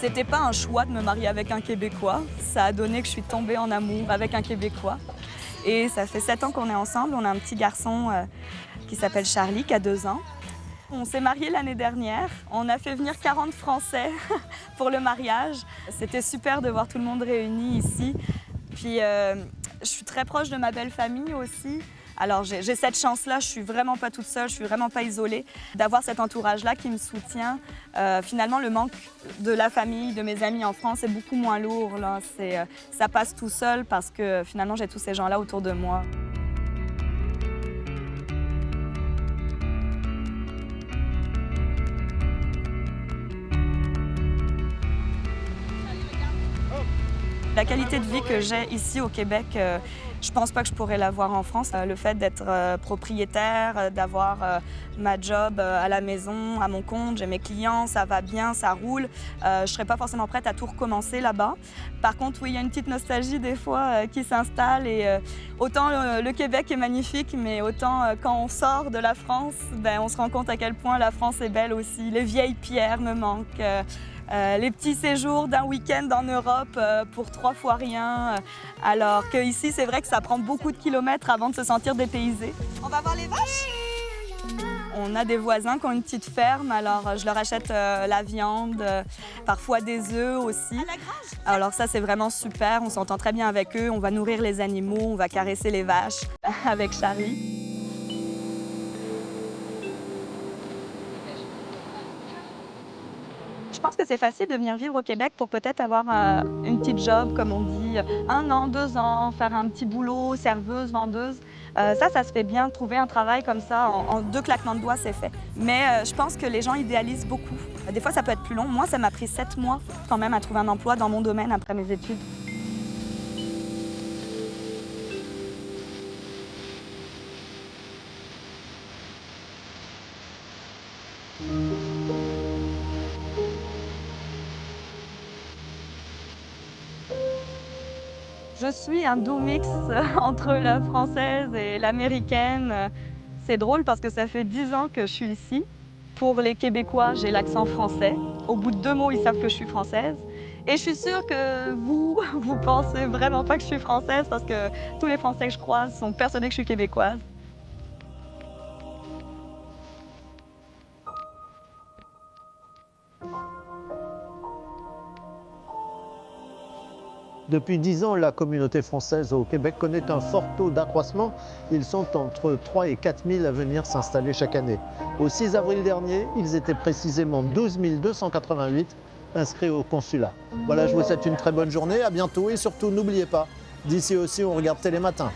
C'était pas un choix de me marier avec un Québécois. Ça a donné que je suis tombée en amour avec un Québécois. Et ça fait 7 ans qu'on est ensemble. On a un petit garçon qui s'appelle Charlie, qui a 2 ans. On s'est mariés l'année dernière. On a fait venir 40 Français pour le mariage. C'était super de voir tout le monde réuni ici. Puis je suis très proche de ma belle famille aussi. Alors j'ai cette chance-là, je suis vraiment pas toute seule, je suis vraiment pas isolée, d'avoir cet entourage-là qui me soutient. Finalement, le manque de la famille, de mes amis en France est beaucoup moins lourd, là. Ça passe tout seul parce que finalement j'ai tous ces gens-là autour de moi. La qualité de vie que j'ai ici au Québec, je pense pas que je pourrais l'avoir en France. Le fait d'être propriétaire, d'avoir ma job à la maison, à mon compte, j'ai mes clients, ça va bien, ça roule. Je serais pas forcément prête à tout recommencer là-bas. Par contre, oui, il y a une petite nostalgie des fois qui s'installe et autant le Québec est magnifique, mais autant quand on sort de la France, on se rend compte à quel point la France est belle aussi. Les vieilles pierres me manquent. Les petits séjours d'un week-end en Europe pour 3 fois rien. Alors qu'ici, c'est vrai que ça prend beaucoup de kilomètres avant de se sentir dépaysé. On va voir les vaches? On a des voisins qui ont une petite ferme, alors je leur achète la viande, parfois des œufs aussi. À la grange? Alors ça, c'est vraiment super, on s'entend très bien avec eux, on va nourrir les animaux, on va caresser les vaches avec Charlie. Je pense que c'est facile de venir vivre au Québec pour peut-être avoir une petite job, comme on dit, 1 an, 2 ans, faire un petit boulot, serveuse, vendeuse. Ça se fait bien, trouver un travail comme ça, en 2 claquements de doigts, c'est fait. Mais je pense que les gens idéalisent beaucoup. Des fois, ça peut être plus long. Moi, ça m'a pris 7 mois quand même à trouver un emploi dans mon domaine après mes études. Je suis un doux mix entre la française et l'américaine. C'est drôle parce que ça fait 10 ans que je suis ici. Pour les Québécois, j'ai l'accent français. Au bout de 2 mots, ils savent que je suis française. Et je suis sûre que vous pensez vraiment pas que je suis française parce que tous les Français que je croise sont persuadés que je suis québécoise. Depuis 10 ans, la communauté française au Québec connaît un fort taux d'accroissement. Ils sont entre 3 et 4 000 à venir s'installer chaque année. Au 6 avril dernier, ils étaient précisément 12 288 inscrits au consulat. Voilà, je vous souhaite une très bonne journée, à bientôt et surtout n'oubliez pas, d'ici aussi on regarde Télématin.